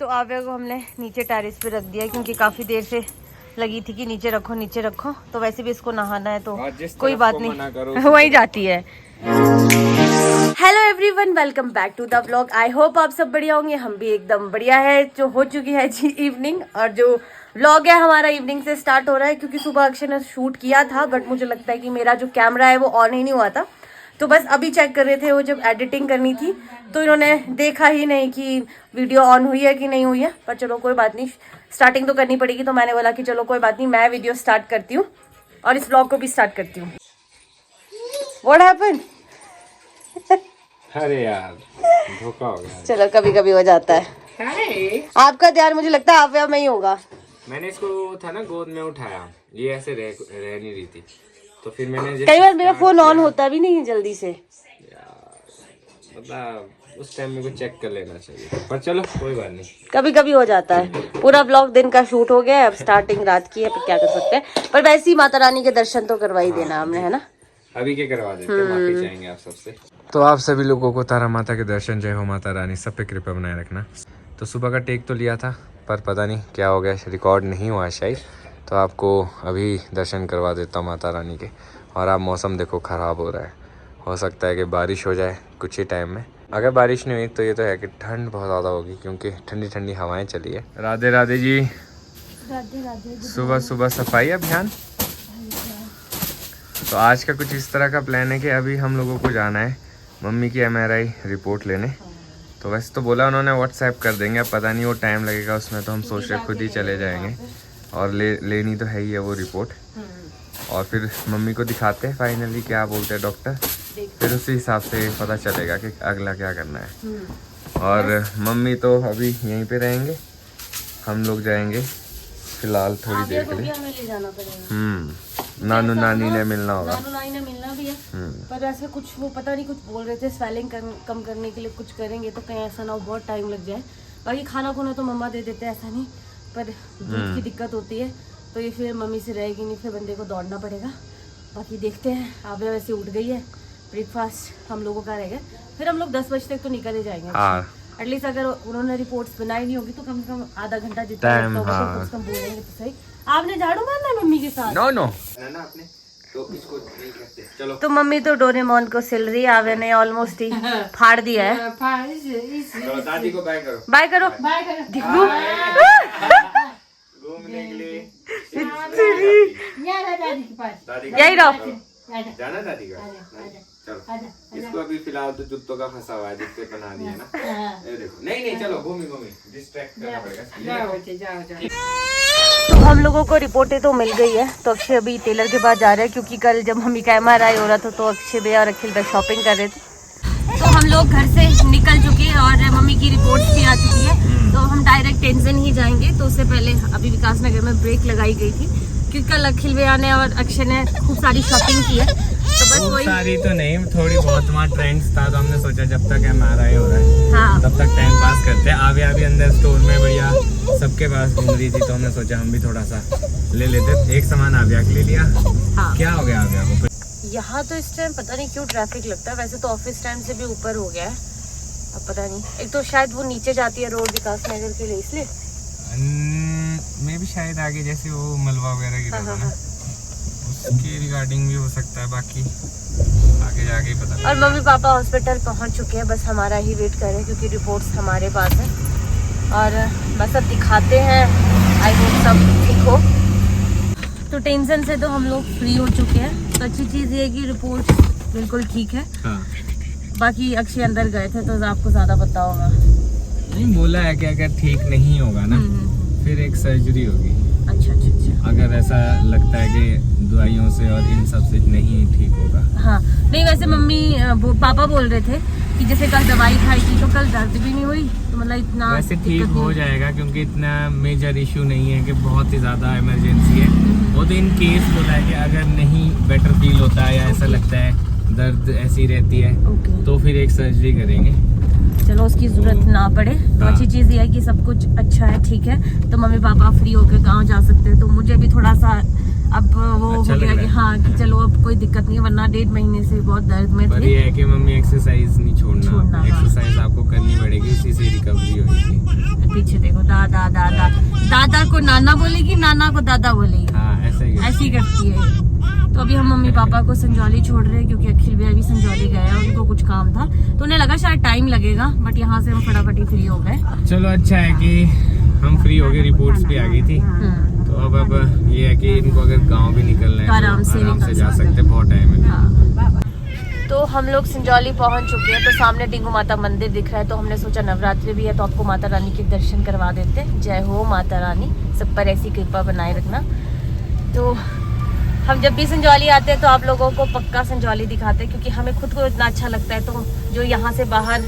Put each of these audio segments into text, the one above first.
तो आव्या को हमने नीचे टेरेस पे रख दिया क्योंकि काफ़ी देर से लगी थी कि नीचे रखो नीचे रखो। तो वैसे भी इसको नहाना है तो कोई बात नहीं वहीं जाती है। Hello everyone, welcome back to the blog. I hope आप सब बढ़िया होंगे, हम भी एकदम बढ़िया है। जो हो चुकी है जी इवनिंग, और जो व्लॉग है हमारा इवनिंग से स्टार्ट हो रहा है क्योंकि सुबह अक्षय ने शूट किया था, बट मुझे लगता है कि मेरा जो कैमरा है वो ऑन ही नहीं हुआ था। तो बस अभी चेक कर रहे थे वो, जब एडिटिंग करनी थी तो इन्होंने देखा ही नहीं कि वीडियो ऑन हुई है कि नहीं हुई है। पर चलो कोई बात नहीं, स्टार्टिंग तो करनी पड़ेगी। तो मैंने बोला कि चलो कोई बात नहीं, मैं वीडियो स्टार्ट करती हूँ और इस व्लॉग को भी स्टार्ट करती हूँ। What happened? अरे यार धोखा हो गया। चलो कभी कभी हो जाता है। आपका ध्यान मुझे लगता है आप में ही होगा। मैंने इसको था ना गोद में उठाया, ये ऐसे रह नहीं रही थी, तो फिर मैंने कई बार मेरा फोन ऑन होता भी नहीं है जल्दी से। मतलब उस टाइम में को चेक कर लेना चाहिए, पर चलो कोई बात नहीं, कभी कभी हो जाता है। पूरा ब्लॉग दिन का शूट हो गया है, अब स्टार्टिंग रात की है, पर क्या कर सकते हैं। पर वैसे ही माता रानी के दर्शन तो करवा ही देना हमने, है ना। अभी के करवा देते हैं, माफी चाहेंगे आप सबसे। तो आप सभी लोगों को तारा माता के दर्शन, जय हो माता रानी, सब पे कृपा बनाए रखना। तो सुबह का टेक तो लिया था, पर पता नहीं क्या हो गया, रिकॉर्ड नहीं हुआ शायद। तो आपको अभी दर्शन करवा देता हूँ माता रानी के। और आप मौसम देखो ख़राब हो रहा है, हो सकता है कि बारिश हो जाए कुछ ही टाइम में। अगर बारिश नहीं हुई तो ये तो है कि ठंड बहुत ज़्यादा होगी, क्योंकि ठंडी ठंडी हवाएं चली है। राधे राधे जी। राधे राधे। सुबह सुबह सफाई अभियान। तो आज का कुछ इस तरह का प्लान है कि अभी हम लोगों को जाना है मम्मी की MRI रिपोर्ट लेने। तो वैसे तो बोला उन्होंने व्हाट्सएप कर देंगे, अब पता नहीं वो टाइम लगेगा उसमें, तो हम सोच रहे खुद ही चले जाएंगे। और लेनी तो है ही है वो रिपोर्ट, और फिर मम्मी को दिखाते हैं फाइनली क्या बोलते हैं डॉक्टर, फिर उसी हिसाब से पता चलेगा कि अगला क्या करना है। और मम्मी तो अभी यहीं पे रहेंगे, हम लोग जाएंगे फिलहाल थोड़ी देर के लिए। नानू नानी ने मिलना होगा। नानू नानी ने मिलना भी है, पर ऐसे कुछ वो पता नहीं कुछ बोल रहे थे, स्वेलिंग कम करने के लिए कुछ करेंगे, तो कहीं ऐसा ना हो बहुत टाइम लग जाए। बाकी खाना खुना तो मम्मा दे देते हैं, ऐसा नहीं, पर दूध की दिक्कत होती है तो ये फिर मम्मी से रहेगी नहीं, फिर बंदे को दौड़ना पड़ेगा। बाकी देखते हैं। आव्या वैसे उठ गई है, ब्रेकफास्ट हम लोगों का रहेगा, फिर हम लोग 10 बजे तक तो निकल ही जाएंगे। एटलीस्ट अगर उन्होंने रिपोर्ट्स बनाई नहीं होगी तो कम से कम आधा घंटा जितना लगता होगा तो कुछ कम बोलेंगे तो सही। आपने झाड़ू मारना है मम्मी के साथ? नो ना आपने तो इसको नहीं करते। चलो। तो मम्मी तो डोरेमोन को सिल रही है, आवे ने ऑलमोस्ट ही फाड़ दिया है। चलो दादी को बाय करो। बाय करो। घूमने के लिए यही रहो। जाना दादी का। चलो इसको अभी फिलहाल तो जूतों का फंसा हुआ है, जिससे बना दिया ना। ये देखो नहीं चलो घूमी डिस्ट्रैक्ट करना पड़ेगा। तो हम लोगों को रिपोर्टें तो मिल गई है, तो अक्षय अभी टेलर के पास जा रहा है क्योंकि कल जब मम्मी का MRI हो रहा था तो अक्षय भैया और अखिल भाई शॉपिंग कर रहे थे। तो हम लोग घर से निकल चुके हैं और मम्मी की रिपोर्ट्स भी आ चुकी है, तो हम डायरेक्ट टेंशन ही जाएंगे। तो उससे पहले अभी विकास नगर में ब्रेक लगाई गई थी क्योंकि कल अखिल भैया ने और अक्षय ने खूब सारी शॉपिंग की है। तो बस वही सारी तो नहीं, थोड़ी बहुत वहाँ ट्रेंड्स था, तो हमने सोचा जब तक MRI हो रहा है हाँ तब तक टाइम पास करते हैं। आव्या भी अंदर स्टोर में बढ़िया सबके पास घूम रही थी, तो हमने सोचा हम भी थोड़ा सा ले लेते। एक सामान आव्या के ले लिया। हाँ। क्या हो गया आव्या को? यहाँ तो इस टाइम पता नहीं क्यों ट्रैफिक लगता है, वैसे तो ऑफिस टाइम से भी ऊपर हो गया है, अब पता नहीं। एक तो शायद वो नीचे जाती है रोड विकास नगर के लिए, इसलिए मैं भी शायद आगे जैसे वो मलबा वगैरह की तरफ ना, उसके रिगार्डिंग भी हो सकता है, बाकी आगे जाके ही पता। और मम्मी पापा हॉस्पिटल पहुंच चुके हैं, बस हमारा ही वेट कर रहे हैं क्योंकि रिपोर्ट्स हमारे पास है। और बस अब दिखाते हैं, आई होप सब ठीक हो। तो टेंशन से तो हम लोग फ्री हो चुके हैं। तो अच्छी चीज़ ये है कि रिपोर्ट बिल्कुल ठीक है। हाँ। बाकी अक्षय अंदर गए थे तो आपको ज़्यादा पता होगा। नहीं बोला है कि अगर ठीक नहीं होगा ना फिर एक सर्जरी होगी। अच्छा। अगर ऐसा लगता है कि दवाइयों से और इन सब से नहीं ठीक होगा। हाँ नहीं, वैसे मम्मी पापा बोल रहे थे कि जैसे कल दवाई खाई थी तो कल दर्द भी नहीं हुई, तो मतलब इतना वैसे ठीक हो जाएगा क्योंकि इतना मेजर इशू नहीं है कि बहुत ही ज़्यादा इमरजेंसी है। वो तो इन केस बोला है कि अगर नहीं बेटर फील होता है या ऐसा लगता है दर्द ऐसी रहती है तो फिर एक सर्जरी करेंगे। चलो उसकी जरूरत ना पड़े तो अच्छी चीज़ ये है कि सब कुछ अच्छा है, ठीक है। तो मम्मी पापा फ्री होकर गाँव जा सकते हैं, तो मुझे भी थोड़ा सा अब वो अच्छा हो गया कि हाँ कि चलो अब कोई दिक्कत नहीं है, वरना 1.5 महीने से बहुत दर्द में पर थे। ये है कि मम्मी एक्सरसाइज नहीं छोड़ना हाँ। एक्सरसाइज आपको करनी पड़ेगी, उसी से रिकवरी होगी। पीछे देखो दादा दादा को नाना बोलेगी, नाना को दादा बोलेगी। हाँ, ऐसे ही करती है। तो अभी हम मम्मी पापा को संजौली छोड़ रहे हैं क्योंकि अखिल भैया भी संजौली गए हैं, उनको कुछ काम था तो उन्हें लगा शायद टाइम लगेगा, बट यहाँ से हम फटाफट ही फ्री हो गए। चलो अच्छा है कि हम फ्री हो गए, रिपोर्ट्स भी आ गई थी। तो अब ये है कि इनको अगर गांव भी निकलना है तो आराम से जा सकते, बहुत टाइम है। तो हम लोग संजौली पहुंच चुके हैं। तो सामने डिंगू माता मंदिर दिख रहा है, तो हमने सोचा नवरात्रि भी है तो आपको माता रानी के दर्शन करवा देते। जय हो माता रानी, सब पर ऐसी कृपा बनाए रखना। तो हम जब भी संजौली आते हैं तो आप लोगों को पक्का संजौली दिखाते हैं, क्योंकि हमें खुद को इतना अच्छा लगता है। तो जो यहाँ से बाहर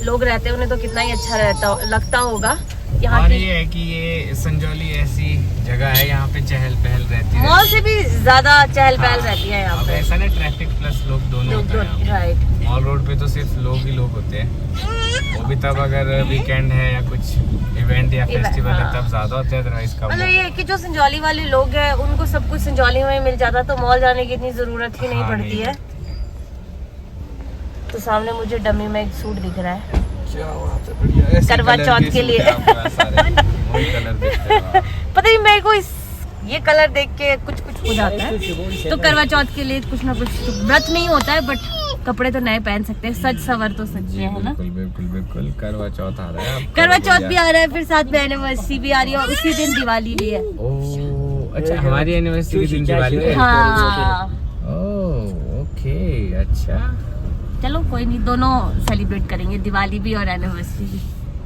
लोग रहते हैं उन्हें तो कितना ही अच्छा लगता होगा यहाँ। और ये है कि ये संजौली ऐसी जगह है, यहाँ पे चहल पहल रहती है, मॉल से भी ज्यादा चहल पहल रहती है यहाँ पे। ऐसा ना ट्रैफिक प्लस लोग दोनों राइट। मॉल रोड पे तो सिर्फ लोग ही लोग होते हैं, वो भी तब अगर वीकेंड है या कुछ इवेंट या फेस्टिवल है तब ज्यादा होते हैं, अदरवाइज कम। मतलब ये है कि जो संजौली वाले लोग हैं उनको सब कुछ संजौली में मिल जाता, तो मॉल जाने की इतनी जरूरत ही नहीं पड़ती है। तो सामने मुझे डमी में एक सूट दिख रहा है, क्या बात है, बढ़िया। करवा चौथ के लिए। पता नहीं मेरे को ये कलर देख के कुछ हो जाता है। तो करवा चौथ के लिए कुछ ना कुछ व्रत नहीं होता है, बट कपड़े तो नए पहन सकते हैं, सच सवर तो सच्ची है ना। बिल्कुल करवा चौथ आ रहा है, करवा चौथ भी आ रहा है, फिर साथ में एनिवर्सरी भी आ रही है और उसी दिन दिवाली भी है। अच्छा, हमारी एनिवर्सरी के दिन दिवाली है। हाँ ओके, अच्छा चलो कोई नहीं, दोनों सेलिब्रेट करेंगे, दिवाली भी और एनिवर्सरी भी।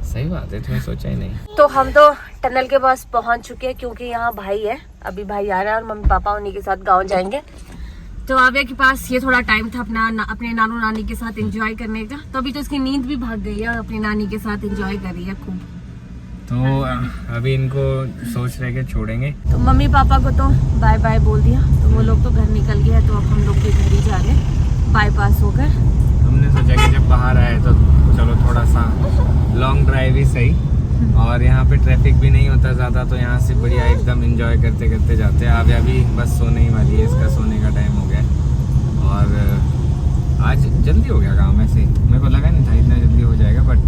सही बात है, तुम्हें सोचा ही नहीं। तो हम तो टनल के पास पहुंच चुके हैं, क्योंकि यहाँ भाई है, अभी भाई आ रहा है और मम्मी पापा उन्हीं के साथ गांव जाएंगे। तो आव्या के पास ये थोड़ा टाइम था अपने नानू नानी के साथ एंजॉय करने का, तो अभी तो उसकी नींद भी भाग गई है और अपनी नानी के साथ एंजॉय कर रही है खूब। तो अभी इनको सोच रहे कि छोड़ेंगे, तो मम्मी पापा को तो बाय बाय बोल दिया, तो वो लोग तो घर निकल गए, तो अब हम लोग के घर ही जा रहे हैं बाईपास होकर। हमने सोचा कि जब बाहर आए तो चलो थोड़ा सा लॉन्ग ड्राइव ही सही, और यहाँ पे ट्रैफिक भी नहीं होता ज़्यादा, तो यहाँ से बढ़िया एकदम एंजॉय करते करते जाते हैं। आव्या भी बस सोने ही वाली है, इसका सोने का टाइम हो गया, और आज जल्दी हो गया काम। ऐसे मेरे को लगा नहीं था इतना जल्दी हो जाएगा, बट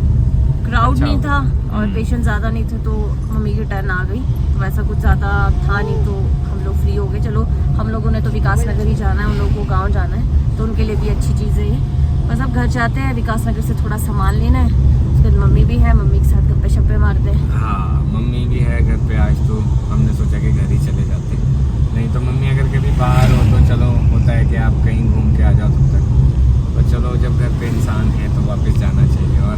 क्राउड नहीं था और पेशेंट ज़्यादा नहीं थे, तो मम्मी की टर्न आ गई। तो वैसा कुछ ज़्यादा था नहीं, तो हम लोग फ्री हो गए। चलो हम लोगों ने तो विकास नगर ही जाना है, उन लोगों को गाँव जाना है, तो उनके लिए भी अच्छी चीज़ है ये। बस अब घर जाते हैं, विकास नगर से थोड़ा सामान लेना है, उसके बाद मम्मी भी है, मम्मी के साथ गप्पे शप्पे मारते हैं। हाँ, मम्मी भी है घर पे आज, तो हमने सोचा कि घर ही चले जाते। नहीं तो मम्मी अगर कभी बाहर हो तो चलो होता है कि आप कहीं घूम के आ जाओ तब तक, तो चलो जब घर पे इंसान है तो वापस जाना चाहिए। और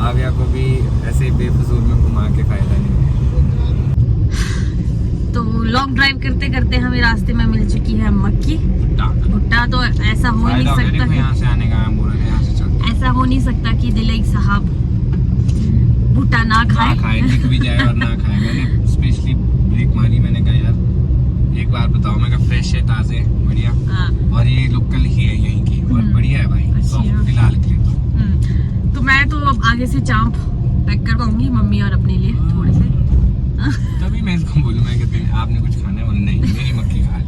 आव्या को भी ऐसे बेफजूल में घुमा के फायदा नहीं है। तो लॉन्ग ड्राइव करते करते हमें रास्ते में मिल चुकी है मक्की भुट्टा। तो ऐसा हो नहीं सकता, यहाँ से आने का मैं बोल रहा, यहाँ से चलते। ऐसा हो नहीं सकता कि दिलीप साहब भुट्टा ना खाए, दिख भी जाए और ना खाए। मैंने स्पेशली ब्रेक मारी, मैंने कहा यार एक बार बताओ, मैं कहा फ्रेश है, ताजे बढ़िया, और ये लोकल ही है यहीं की, और बढ़िया है भाई फिलहाल के लिए तो मैं तो अब आगे से चांप पैक करवाऊंगी मम्मी और अपने लिए थोड़े से। तभी मैं इसको बोलूँ, मैं कहती आपने कुछ खाना है? नहीं, मेरी मक्खी खा ली।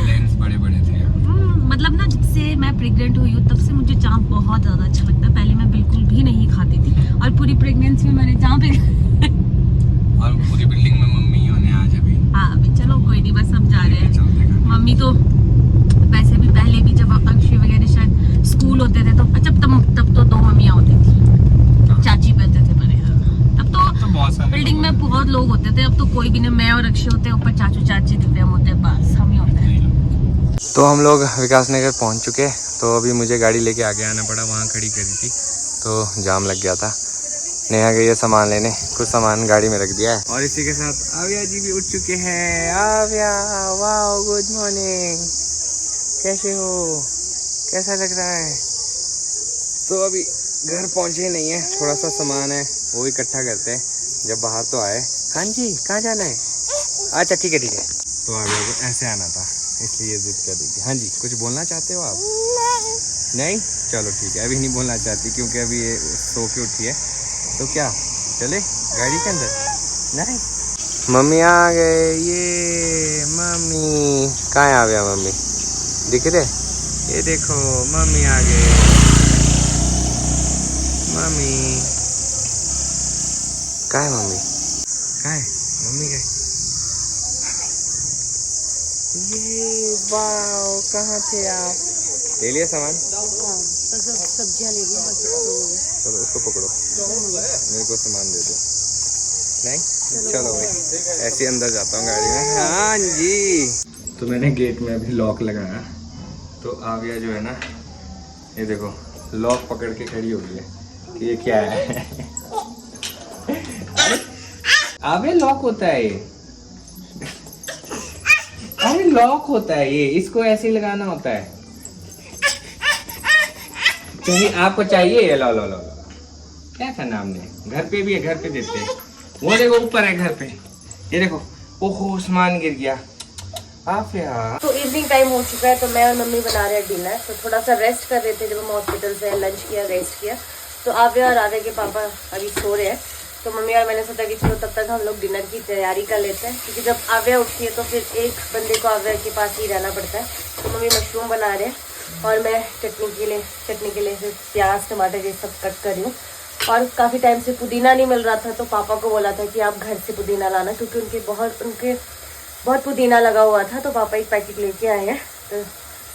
लेंस बड़े बड़े थे। मतलब ना, जब से मैं प्रेग्नेंट हुई हूँ तब से मुझे चांप बहुत ज़्यादा अच्छा लगता है। पहले मैं बिल्कुल भी नहीं खाती थी, और पूरी प्रेगनेंसी में मैंने चांप और पूरी बिल्डिंग में मम्मी होने आज अभी। हाँ अभी चलो कोई नहीं, बस अब जा रहे हैं। मम्मी तो वैसे भी पहले भी जब अक्षय वगैरह शायद स्कूल होते थे तो तब तो 2 मम्मियाँ होती थी, चाची पे होते थे बड़े। तब तो बिल्डिंग में बहुत लोग होते थे, अब तो कोई भी नहीं, मैं और अक्षय होते हैं, ऊपर चाचू चाची दिव्या होते हैं, बस हम ही होते हैं। तो हम लोग विकास नगर पहुँच चुके, तो अभी मुझे गाड़ी लेके आगे आना पड़ा, वहाँ खड़ी करी थी तो जाम लग गया था। नेहा गई है सामान लेने, कुछ सामान गाड़ी में रख दिया है, और इसी के साथ आव्या जी भी उठ चुके हैं। आव्या, वाह गुड मॉर्निंग, कैसे हो, कैसा लग रहा है? तो अभी घर पहुंचे नहीं है, थोड़ा सा सामान है वो इकट्ठा करते हैं जब बाहर तो आए। हाँ जी, कहाँ जाना है? अच्छा ठीक है ठीक है। तो आव्या को ऐसे आना था, इसलिए जिद कर दी थी। हाँ जी, कुछ बोलना चाहते हो आप? नहीं, चलो ठीक है, अभी नहीं बोलना चाहती क्योंकि अभी ये सो के उठी है। तो क्या चले गाड़ी के अंदर? नहीं, मम्मी आ गए। ये मम्मी कहाँ आ गया? मम्मी दिख रहे? ये देखो मम्मी आ गए। मम्मी कहाँ है मम्मी? कहाँ है मम्मी? कहाँ ये वाओ, कहाँ थे आप? ले लिया सामान? सब्जियां ले लिया। चलो उसको पकड़ो, मेरे को सामान दे दो। नहीं चलो भाई, ऐसे अंदर जाता हूँ गाड़ी में। हाँ जी। तो मैंने गेट में अभी लॉक लगाया, तो आविया जो है ना, ये देखो लॉक पकड़ के खड़ी हो गई है कि ये क्या है। अबे लॉक होता है ये, अरे लॉक होता है ये, इसको ऐसे ही लगाना होता है। चाहिए आपको? चाहिए ये? लो लो लो। क्या था नाम ने? घर पे भी है, घर पे देते हैं। वो देखो ऊपर है घर पे, ये देखो। ओहो सामान गिर गया। आप यार। तो इवनिंग टाइम हो चुका है, तो मैं और मम्मी बना रहे हैं डिनर। तो थोड़ा सा रेस्ट कर रहे थे जब हम हॉस्पिटल से लंच किया, रेस्ट किया। तो आव्या और आव्या के पापा अभी सो रहे हैं, तो मम्मी और मैंने सोचा कि चलो तब तक हम लोग डिनर की तैयारी कर लेते हैं, क्योंकि जब आव्या उठती है तो फिर एक बंदे को आव्या के पास ही रहना पड़ता है। तो मम्मी मशरूम बना रहे हैं और मैं चटनी के लिए फिर प्याज टमाटर ये सब कट कर रही हूँ। और काफ़ी टाइम से पुदीना नहीं मिल रहा था, तो पापा को बोला था कि आप घर से पुदीना लाना, क्योंकि उनके बहुत पुदीना लगा हुआ था। तो पापा एक पैकेट लेके आए हैं, तो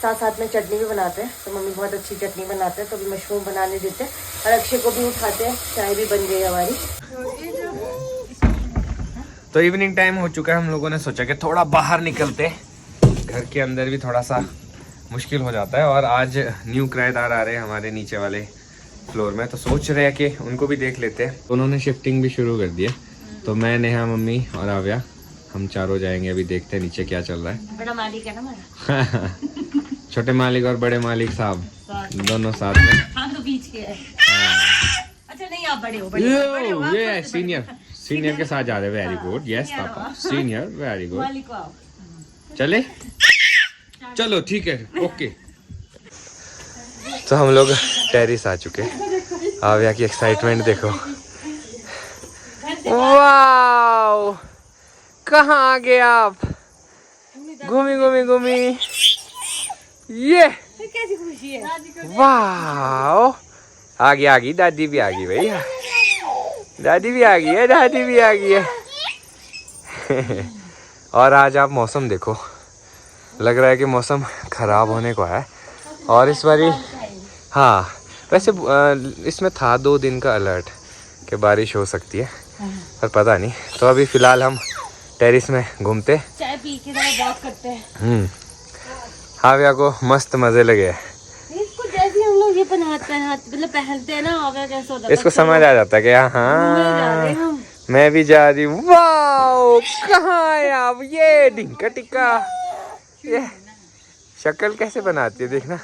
साथ में चटनी भी बनाते हैं। तो मम्मी बहुत अच्छी चटनी बनाते हैं, तो अभी मशरूम बनाने देते हैं और अक्षय को भी उठाते हैं। चाय भी बन गई हमारी। तो इवनिंग टाइम हो चुका है, हम लोगों ने सोचा कि थोड़ा बाहर निकलते, घर के अंदर भी थोड़ा सा मुश्किल हो जाता है। और आज न्यू किराएदार आ रहे हैं हमारे नीचे वाले फ्लोर में, तो सोच रहे हैं कि उनको भी देख लेते हैं। उन्होंने शिफ्टिंग भी शुरू कर दी है, तो मैं, नेहा, मम्मी और आव्या हम चारों जाएंगे। अभी देखते हैं नीचे क्या चल रहा है। बड़ा मालिक है ना हमारा। छोटे मालिक और बड़े मालिक साहब दोनों साथ में। हम तो बीच के हैं। अच्छा नहीं, आप बड़े हो, ये सीनियर के साथ जा रहे। Very good, yes papa, senior, very good. चले चलो ठीक है, ओके। तो हम लोग टेरिस आ चुके। आव्या की एक्साइटमेंट देखो। वाओ, कहाँ आ गए आप? घूमी ये कैसी खुशी है। वाओ, आ गई दादी भी आ गई भैया, दादी भी आ गई है। और आज आप मौसम देखो, लग रहा है कि मौसम खराब होने को है। और इस बारी हाँ, वैसे इसमें था 2 दिन का अलर्ट कि बारिश हो सकती है, पर पता नहीं। तो अभी फिलहाल हम टेरिस में घूमते, चाय पी के थोड़ा वॉक करते हैं। आव्या को मस्त मजे लगे। इसको जैसे हम लोग ये पहनते हैं, मतलब पहनते हैं ना, आव्या कैसे होता है, इसको समझ आ जाता है कि हाँ मैं भी जा रही हूँ। वाओ, कहाँ है आप? ये ढिंका टिक्का, ये शक्ल कैसे बनाती है देखना।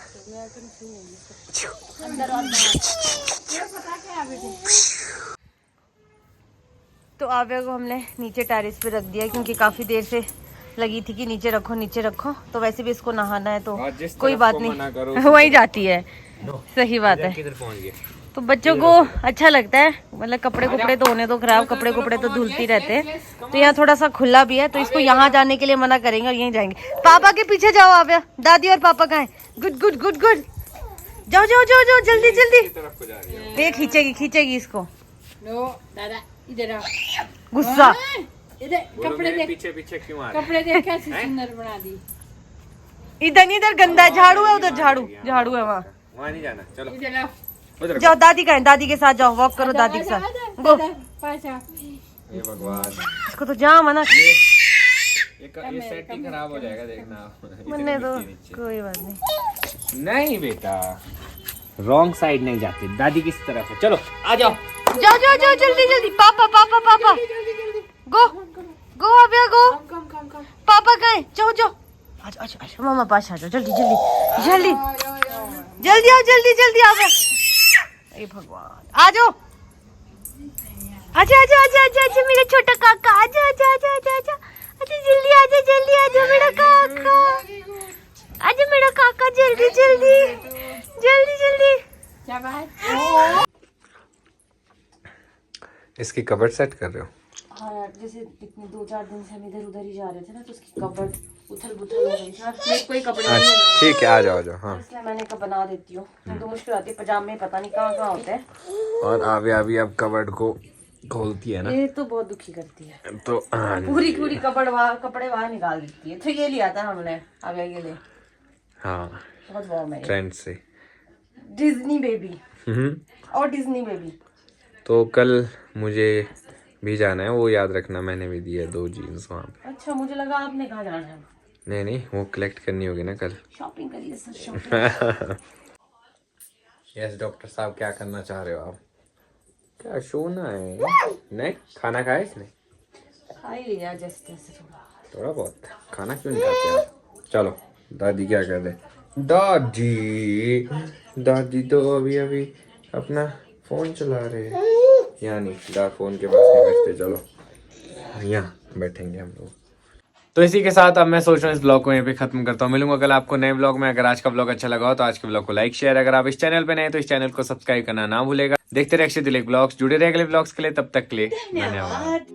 तो आव्या को हमने नीचे टेरिस पे रख दिया, क्योंकि काफी देर से लगी थी कि नीचे रखो। तो वैसे भी इसको नहाना है, तो कोई बात नहीं, वहीं जाती है। सही बात है। तो बच्चों को अच्छा लगता है, मतलब कपड़े धोने तो खराब, कपड़े तो धुलती रहते हैं। तो यहाँ थोड़ा सा खुला भी है, तो इसको यहाँ जाने के लिए मना करेंगे और यहीं जाएंगे। पापा के पीछे जाओ आव्या, दादी और पापा कहाँ हैं? गुड, जाओ जल्दी। ये खींचेगी इसको। दादा इधर आ, गुस्सा। इधर कपड़े देख, पीछे क्यों आ रहे? कपड़े देख कैसे सुंदर बना दी। इधर गंदा है, झाड़ू है उधर, झाड़ू है वहाँ नहीं जाना। चलो इधर आ, जाओ, दादी का है, दादी के साथ जाओ, वॉक करो दादी के साथ। गो। पाछा हे भगवान, इसको तो जा मना। ये सेट ही खराब हो जाएगा, देखना। मन्ने दो, कोई बात नहीं बेटा, रॉन्ग साइड नहीं जाती, दादी किस तरफ है। चलो आ जाओ जल्दी। पापा गो अभ्या गो। पापा कहाँ है? जाओ। अच्छा मामा पास आ जाओ, जल्दी आओ। अरे भगवान, आ जाओ। अच्छा मेरा छोटा काका, आजा। अच्छा जल्दी आजा मेरा काका, आजा मेरा काका, जल्दी। इसकी कबर्ड सेट कर रहे हो? हाँ यार, जैसे इतने 2-4 दिन से हम इधर उधर ही जा रहे थे ना, तो उसकी कबर्ड उथल-पुथल हो गई थी। मेरे कोई कपड़े नहीं है। ठीक है, आ जाओ हाँ। इसलिए मैंने कहा बना देती हूँ, तो मुश्किल आती है, पजामे पता नहीं कहाँ होते हैं। और आव्या भी अब कबर्ड को खोलती है ना ये तो बहुत दुखी करती है, तो पूरी कपड़े बाहर निकाल देती है। तो ये लिया था हमने आगे के लिए, हाँ बहुत वार्म है। ट्रेंड से। डिज्नी बेबी और डिज्नी बेबी। तो कल मुझे भी जाना है, वो याद रखना, मैंने भी दिया 2 जीन्स वहाँ पे। अच्छा, मुझे लगा आपने कहाँ जाना है। नहीं वो कलेक्ट करनी होगी ना कल। शॉपिंग करिए सर, शॉपिंग। यस डॉक्टर साहब, क्या करना चाह रहे हो आप? क्या सोना है? नहीं खाना खाया इसने? खा ही लिया जस्ट ऐसे थोड़ा बहुत। खाना क्यों नहीं खाते आप? चलो दादी क्या कर रहे? दादी तो अभी अपना फोन चला रहे हैं, यानी फोन के पास नहीं बैठते। चलो यहाँ बैठेंगे हम लोग। तो इसी के साथ अब मैं सोच रहा हूँ इस ब्लॉग को यहीं पे खत्म करता हूँ। मिलूंगा कल आपको नए ब्लॉग में। अगर आज का ब्लॉग अच्छा लगा हो तो आज के ब्लॉग को लाइक शेयर, अगर आप इस चैनल पे नए तो इस चैनल को सब्सक्राइब करना ना भूलेगा। देखते रहिए अक्षय दिलीप ब्लॉग्स, जुड़े रहे अगले ब्लॉग्स के लिए। तब तक के लिए धन्यवाद।